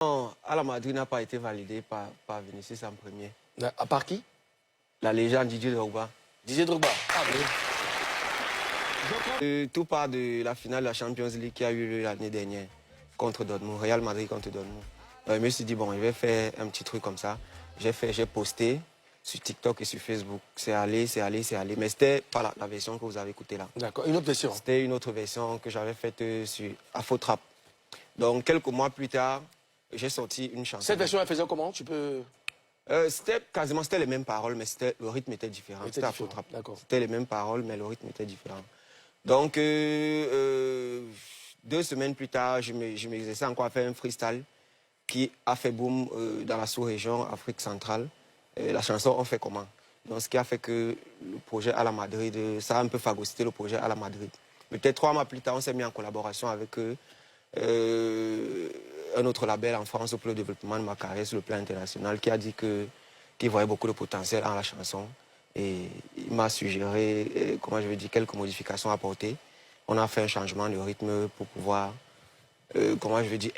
Non, à la Madrid n'a pas été validé par Vinicius en premier. À part qui? La légende Didier Drogba. Didier Drogba. Ah oui. Tout part de la finale de la Champions League qui a eu lieu l'année dernière contre Dortmund, Real Madrid contre Dortmund. Je me suis dit, bon, je vais faire un petit truc comme ça. J'ai posté sur TikTok et sur Facebook. C'est allé, c'est allé, c'est allé. Mais c'était pas la version que vous avez écoutée là. D'accord, une autre version. C'était une autre version que j'avais faite sur Afro-Trap. Donc, quelques mois plus tard, j'ai sorti une chanson. Cette version, elle faisait comment? Tu peux... C'était quasiment les mêmes paroles, mais le rythme était différent. C'était Afro-Trap. C'était les mêmes paroles, mais le rythme était différent. Donc, 2 semaines plus tard, je m'exerçais encore à faire un freestyle qui a fait boom dans la sous-région Afrique centrale. La chanson On fait comment? Donc, ce qui a fait que le projet à la Madrid, ça a un peu phagocyté le projet à la Madrid. Peut-être 3 mois plus tard, on s'est mis en collaboration avec un autre label en France pour le développement de ma carrière sur le plan international qui a dit qu'il voyait beaucoup de potentiel en la chanson. Et il m'a suggéré, comment je vais dire, quelques modifications à apporter. On a fait un changement de rythme pour pouvoir, comment je vais dire,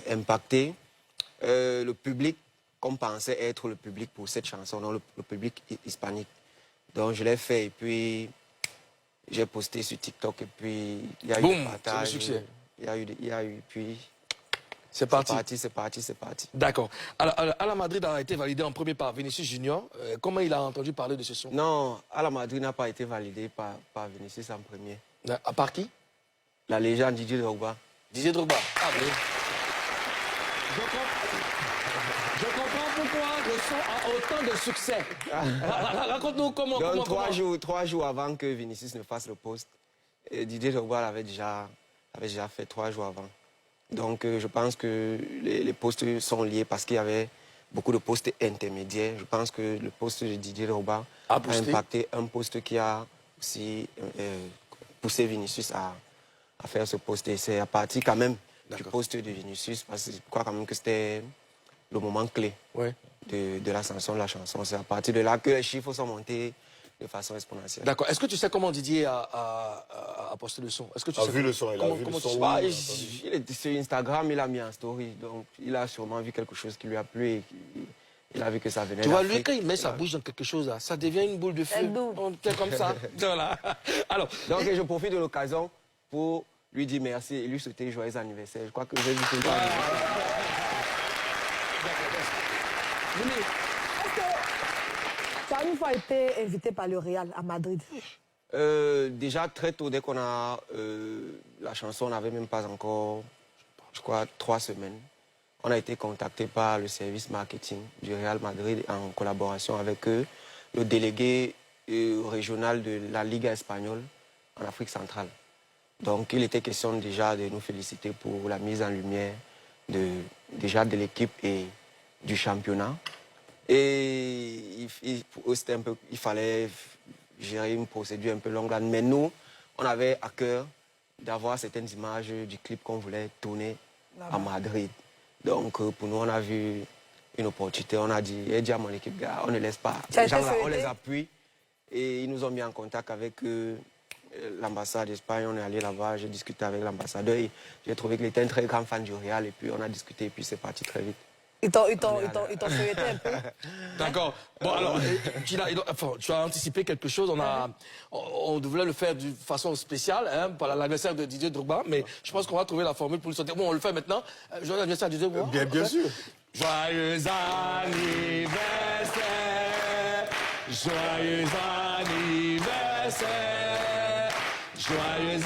impacter le public qu'on pensait être le public pour cette chanson, non, le public hispanique. Donc je l'ai fait et puis j'ai posté sur TikTok et puis il y a eu des partages. C'est le succès. Il y a eu, puis... C'est parti. C'est parti. D'accord. Alors, à la Madrid a été validé en premier par Vinicius Junior. Comment il a entendu parler de ce son? Non, à la Madrid n'a pas été validé par Vinicius en premier. À part qui? La légende Didier Drogba. Didier Drogba. Ah oui. Je comprends pourquoi le son a autant de succès. Raconte-nous comment. Donc, trois jours avant que Vinicius ne fasse le post, Didier Drogba l'avait déjà fait 3 jours avant. Donc, je pense que les postes sont liés parce qu'il y avait beaucoup de postes intermédiaires. Je pense que le poste de Didier Drogba a impacté un poste qui a aussi poussé Vinicius à faire ce poste. Et c'est à partir quand même du poste de Vinicius, parce que je crois quand même que c'était le moment clé de l'ascension de la chanson. C'est à partir de là que les chiffres sont montés de façon exponentielle. D'accord. Est-ce que tu sais comment Didier a posté le son? Est-ce que tu sais vu le son? Il a vu le son. Il était sur Instagram, il a mis en story. Donc, il a sûrement vu quelque chose qui lui a plu et il a vu que ça venait. Tu vois, lui, quand il met sa bouche dans quelque chose, là, ça devient une boule de feu. On fait comme ça. Voilà. Alors, donc, je profite de l'occasion pour lui dire merci et lui souhaiter joyeux anniversaire. Je crois que j'ai vu tout le temps. Tu as une fois été invité par le Real à Madrid? Déjà très tôt, dès qu'on a la chanson, on n'avait même pas encore, je crois, 3 semaines. On a été contacté par le service marketing du Real Madrid en collaboration avec eux, le délégué régional de la Liga espagnole en Afrique centrale. Donc il était question déjà de nous féliciter pour la mise en lumière déjà de l'équipe et du championnat. Et il fallait gérer une procédure un peu longue. Mais nous, on avait à cœur d'avoir certaines images du clip qu'on voulait tourner à Madrid. Donc pour nous, on a vu une opportunité. On a dit à mon équipe, gars, on ne laisse pas. Les gens là, on les appuie. Et ils nous ont mis en contact avec l'ambassade d'Espagne. On est allé là-bas, j'ai discuté avec l'ambassadeur. J'ai trouvé qu'il était un très grand fan du Real. Et puis on a discuté et puis c'est parti très vite. Ils t'ont feuilleté un peu. D'accord. Bon, alors, tu as anticipé quelque chose. On devait le faire d'une façon spéciale, hein, pour l'anniversaire de Didier Drogba, mais je pense qu'on va trouver la formule pour le souhaiter. Bon, on le fait maintenant. Joyeux anniversaire de Didier Drogba. Bien sûr. Joyeux anniversaire. Joyeux anniversaire. Joyeux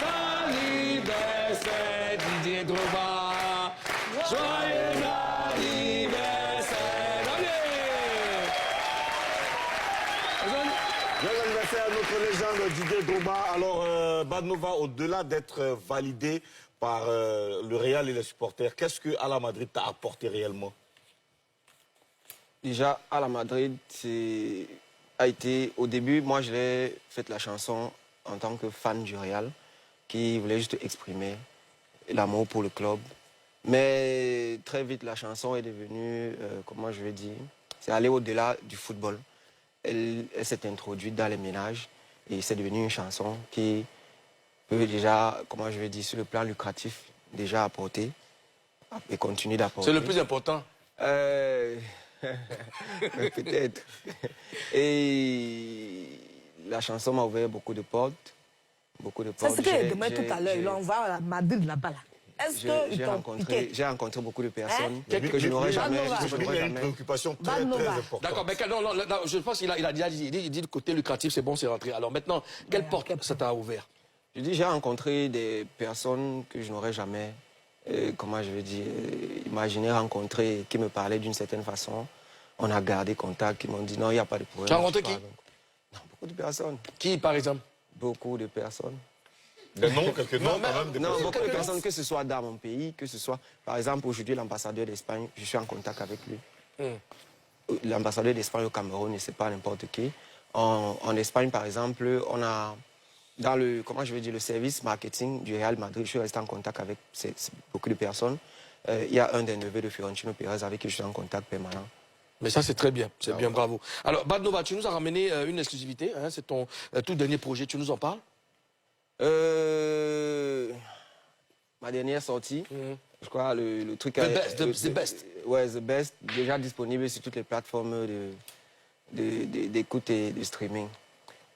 anniversaire, Didier Drogba. Joyeux notre légende Didier Drogba. Alors, Badnova, au-delà d'être validé par le Real et les supporters, qu'est-ce que Ala Madrid t'a apporté réellement? Déjà, Ala Madrid, a été, au début, moi je l'ai fait la chanson en tant que fan du Real, qui voulait juste exprimer l'amour pour le club. Mais très vite, la chanson est devenue, comment je vais dire, c'est aller au-delà du football. Elle s'est introduite dans les ménages et c'est devenu une chanson qui peut déjà, comment je vais dire, sur le plan lucratif, déjà apporter et continuer d'apporter. C'est le plus important. Peut-être. Et la chanson m'a ouvert beaucoup de portes. Beaucoup de portes. C'est ce qu'il a demandé tout à l'heure. Il envoie à Madrid là-bas. Est-ce qu'ils t'ont piqué? J'ai rencontré beaucoup de personnes Hein? que je n'aurais jamais. Il y a une préoccupation très importante. D'accord, mais non, je pense qu'il a déjà dit, il dit le côté lucratif, c'est bon, c'est rentré. Alors maintenant, quelle porte ça t'a ouvert? Je dis, j'ai rencontré des personnes que je n'aurais jamais, comment je vais dire, imaginé rencontrer, qui me parlaient d'une certaine façon. On a gardé contact, qui m'ont dit non, il n'y a pas de problème. Tu as rencontré qui? Non, beaucoup de personnes. Qui, par exemple? Beaucoup de personnes. Des noms, quelques noms quand même. Non, beaucoup de personnes, que ce soit dans mon pays, que ce soit, par exemple, aujourd'hui, l'ambassadeur d'Espagne, je suis en contact avec lui. L'ambassadeur d'Espagne au Cameroun, et c'est pas n'importe qui. En Espagne, par exemple, on a, dans le, comment je vais dire, le service marketing du Real Madrid, je suis resté en contact avec beaucoup de personnes. Il y a un des neveux de Florentino Pérez avec qui je suis en contact permanent. Mais ça, c'est très bien. C'est bien, bravo. Alors, Bad Nova, tu nous as ramené une exclusivité. Hein, c'est ton tout dernier projet. Tu nous en parles? Ma dernière sortie, je crois, le truc... The Best. Ouais, The Best, déjà disponible sur toutes les plateformes d'écoute et de streaming.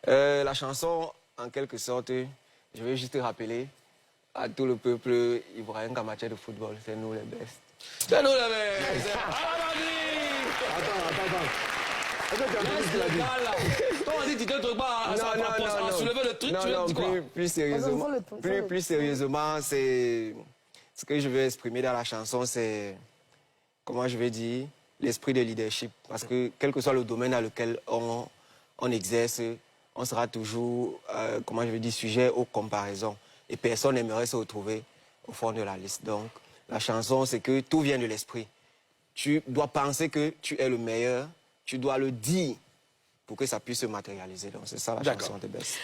La chanson, en quelque sorte, je vais juste rappeler à tout le peuple ivoirien qu'en matière de football, c'est nous les best. C'est nous les best. Attends. Quand on dit Didier Drogba a soulevé le truc, tu veux dire quoi? Plus sérieusement, c'est ce que je veux exprimer dans la chanson, c'est, comment je vais dire, l'esprit de leadership. Parce que quel que soit le domaine dans lequel on exerce, on sera toujours, comment je vais dire, sujet aux comparaisons. Et personne n'aimerait se retrouver au fond de la liste. Donc, la chanson, c'est que tout vient de l'esprit. Tu dois penser que tu es le meilleur, tu dois le dire pour que ça puisse se matérialiser. Donc, c'est ça la chanson de Best.